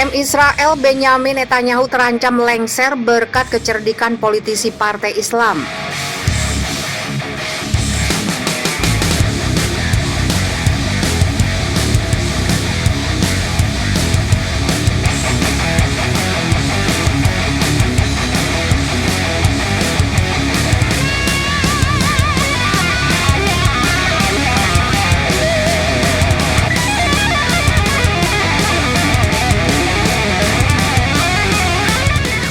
PM Israel Benyamin Netanyahu terancam lengser berkat kecerdikan politisi Partai Islam.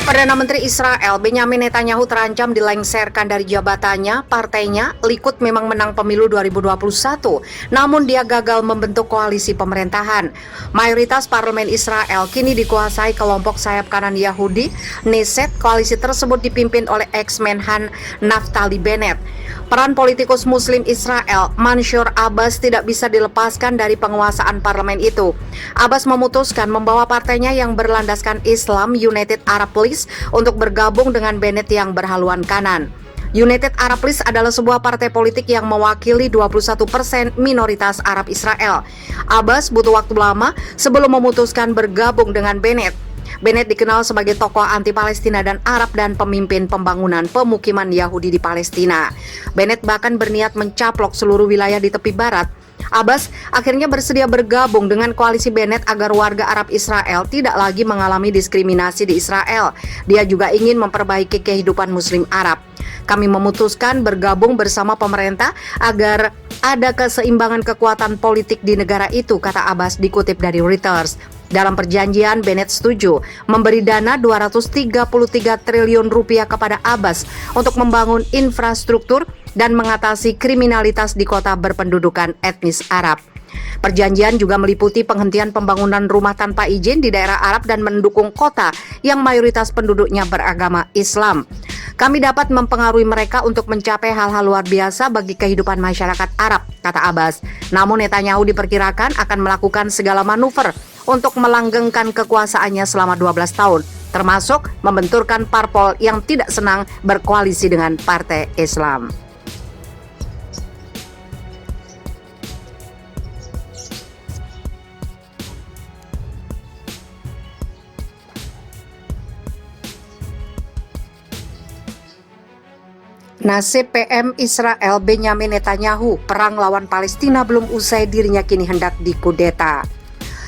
Perdana Menteri Israel Benyamin Netanyahu terancam dilengserkan dari jabatannya. Partainya, Likud, memang menang pemilu 2021, namun dia gagal membentuk koalisi pemerintahan. Mayoritas parlemen Israel kini dikuasai kelompok sayap kanan Yahudi, Knesset. Koalisi tersebut dipimpin oleh ex-Menhan Naftali Bennett. Peran politikus Muslim Israel, Mansyur Abbas, tidak bisa dilepaskan dari penguasaan parlemen itu. Abbas memutuskan membawa partainya yang berlandaskan Islam, United Arab List, untuk bergabung dengan Bennett yang berhaluan kanan. United Arab List adalah sebuah partai politik yang mewakili 21% minoritas Arab Israel. Abbas butuh waktu lama sebelum memutuskan bergabung dengan Bennett. Bennett dikenal sebagai tokoh anti-Palestina dan Arab dan pemimpin pembangunan pemukiman Yahudi di Palestina. Bennett bahkan berniat mencaplok seluruh wilayah di tepi barat. Abbas akhirnya bersedia bergabung dengan koalisi Bennett agar warga Arab Israel tidak lagi mengalami diskriminasi di Israel. Dia juga ingin memperbaiki kehidupan Muslim Arab. Kami memutuskan bergabung bersama pemerintah agar ada keseimbangan kekuatan politik di negara itu, kata Abbas dikutip dari Reuters. Dalam perjanjian, Bennett setuju memberi dana 233 triliun rupiah kepada Abbas untuk membangun infrastruktur dan mengatasi kriminalitas di kota berpendudukan etnis Arab. Perjanjian juga meliputi penghentian pembangunan rumah tanpa izin di daerah Arab dan mendukung kota yang mayoritas penduduknya beragama Islam. Kami dapat mempengaruhi mereka untuk mencapai hal-hal luar biasa bagi kehidupan masyarakat Arab, kata Abbas. Namun Netanyahu diperkirakan akan melakukan segala manuver untuk melanggengkan kekuasaannya selama 12 tahun, termasuk membenturkan parpol yang tidak senang berkoalisi dengan Partai Islam. Nasib PM Israel Benyamin Netanyahu, perang lawan Palestina belum usai, dirinya kini hendak dikudeta.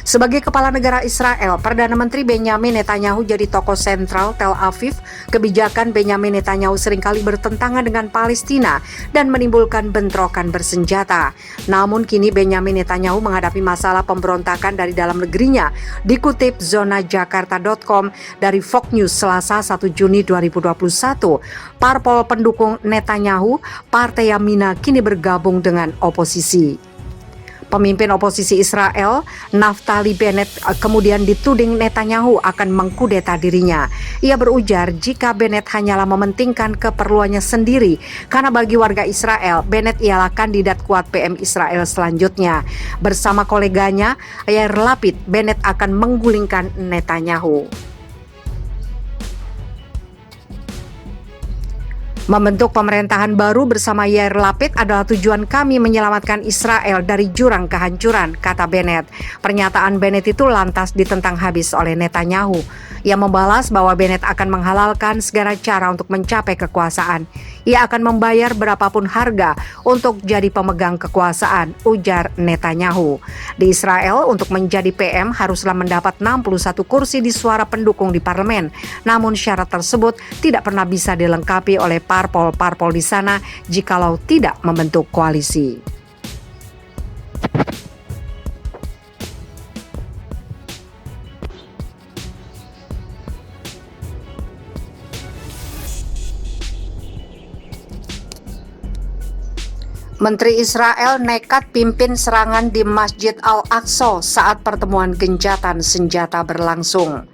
Sebagai kepala negara Israel, Perdana Menteri Benyamin Netanyahu jadi tokoh sentral Tel Aviv. Kebijakan Benyamin Netanyahu seringkali bertentangan dengan Palestina dan menimbulkan bentrokan bersenjata. Namun kini Benyamin Netanyahu menghadapi masalah pemberontakan dari dalam negerinya. Dikutip zonajakarta.com dari Fox News Selasa 1 Juni 2021, parpol pendukung Netanyahu, Partai Yamina, kini bergabung dengan oposisi. Pemimpin oposisi Israel, Naftali Bennett, kemudian dituding Netanyahu akan mengkudeta dirinya. Ia berujar jika Bennett hanyalah mementingkan keperluannya sendiri, karena bagi warga Israel, Bennett ialah kandidat kuat PM Israel selanjutnya. Bersama koleganya, Yair Lapid, Bennett akan menggulingkan Netanyahu. Membentuk pemerintahan baru bersama Yair Lapid adalah tujuan kami menyelamatkan Israel dari jurang kehancuran, kata Bennett. Pernyataan Bennett itu lantas ditentang habis oleh Netanyahu. Ia membalas bahwa Bennett akan menghalalkan segala cara untuk mencapai kekuasaan. Ia akan membayar berapapun harga untuk jadi pemegang kekuasaan, ujar Netanyahu. Di Israel, untuk menjadi PM haruslah mendapat 61 kursi di suara pendukung di parlemen. Namun syarat tersebut tidak pernah bisa dilengkapi oleh parpol-parpol di sana jikalau tidak membentuk koalisi. Menteri Israel nekat pimpin serangan di Masjid Al-Aqsa saat pertemuan gencatan senjata berlangsung.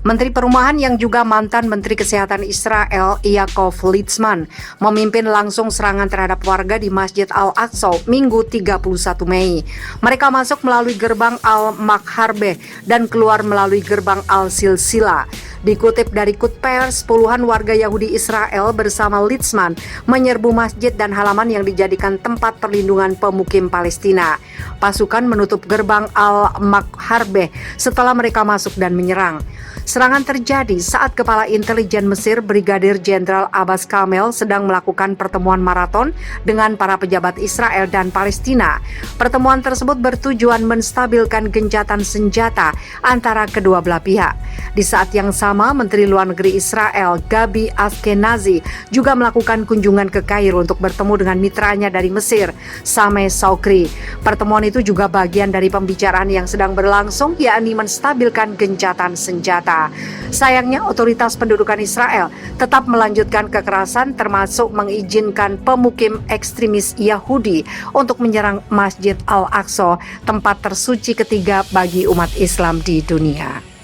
Menteri Perumahan yang juga mantan Menteri Kesehatan Israel, Yaakov Litzman, memimpin langsung serangan terhadap warga di Masjid Al-Aqsa Minggu 31 Mei. Mereka masuk melalui gerbang Al-Makharbeh dan keluar melalui gerbang Al-Silsila. Dikutip dari Quds, puluhan warga Yahudi Israel bersama Litzman menyerbu masjid dan halaman yang dijadikan tempat perlindungan pemukim Palestina. Pasukan menutup gerbang Al-Makharbeh setelah mereka masuk dan menyerang. Serangan terjadi saat Kepala Intelijen Mesir Brigadir Jenderal Abbas Kamel sedang melakukan pertemuan maraton dengan para pejabat Israel dan Palestina. Pertemuan tersebut bertujuan menstabilkan gencatan senjata antara kedua belah pihak. Di saat yang sama, Menteri Luar Negeri Israel Gabi Ashkenazi juga melakukan kunjungan ke Kairo untuk bertemu dengan mitranya dari Mesir, Sameh Shoukry. Pertemuan itu juga bagian dari pembicaraan yang sedang berlangsung, yakni menstabilkan gencatan senjata. Sayangnya, otoritas pendudukan Israel tetap melanjutkan kekerasan, termasuk mengizinkan pemukim ekstremis Yahudi untuk menyerang Masjid Al-Aqsa, tempat tersuci ketiga bagi umat Islam di dunia.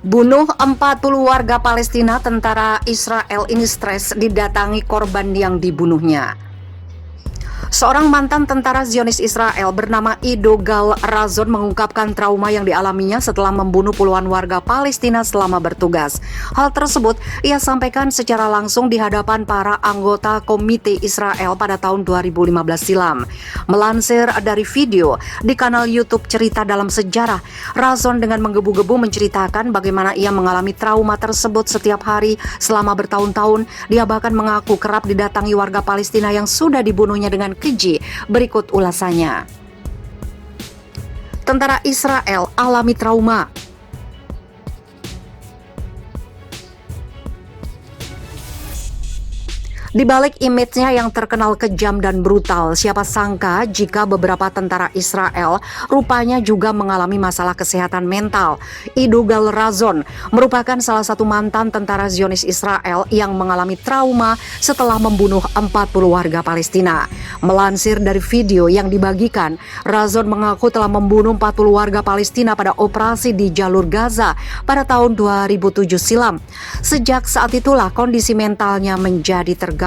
Bunuh 40 warga Palestina, tentara Israel ini stres didatangi korban yang dibunuhnya. Seorang mantan tentara Zionis Israel bernama Ido Gal Razon mengungkapkan trauma yang dialaminya setelah membunuh puluhan warga Palestina selama bertugas. Hal tersebut ia sampaikan secara langsung di hadapan para anggota Komite Israel pada tahun 2015 silam. Melansir dari video di kanal YouTube Cerita Dalam Sejarah, Razon dengan menggebu-gebu menceritakan bagaimana ia mengalami trauma tersebut setiap hari selama bertahun-tahun. Dia bahkan mengaku kerap didatangi warga Palestina yang sudah dibunuhnya dengan keji. Berikut ulasannya. Tentara Israel alami trauma. Di balik image-nya yang terkenal kejam dan brutal, siapa sangka jika beberapa tentara Israel rupanya juga mengalami masalah kesehatan mental. Ido Gal Razon merupakan salah satu mantan tentara Zionis Israel yang mengalami trauma setelah membunuh 40 warga Palestina. Melansir dari video yang dibagikan, Razon mengaku telah membunuh 40 warga Palestina pada operasi di jalur Gaza pada tahun 2007 silam. Sejak saat itulah kondisi mentalnya menjadi terganggu.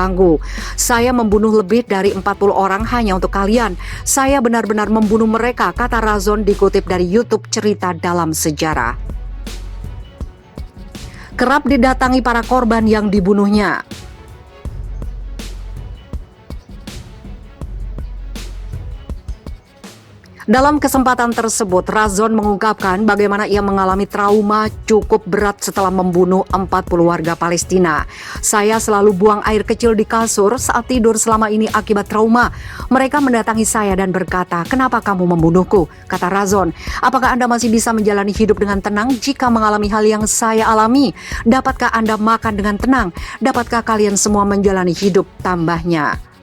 Saya membunuh lebih dari 40 orang hanya untuk kalian. Saya benar-benar membunuh mereka, kata Razon dikutip dari YouTube Cerita Dalam Sejarah. Kerap didatangi para korban yang dibunuhnya. Dalam kesempatan tersebut, Razon mengungkapkan bagaimana ia mengalami trauma cukup berat setelah membunuh 40 warga Palestina. Saya selalu buang air kecil di kasur saat tidur selama ini akibat trauma. Mereka mendatangi saya dan berkata, "Kenapa kamu membunuhku?" kata Razon. "Apakah Anda masih bisa menjalani hidup dengan tenang jika mengalami hal yang saya alami? Dapatkah Anda makan dengan tenang? Dapatkah kalian semua menjalani hidup?" tambahnya.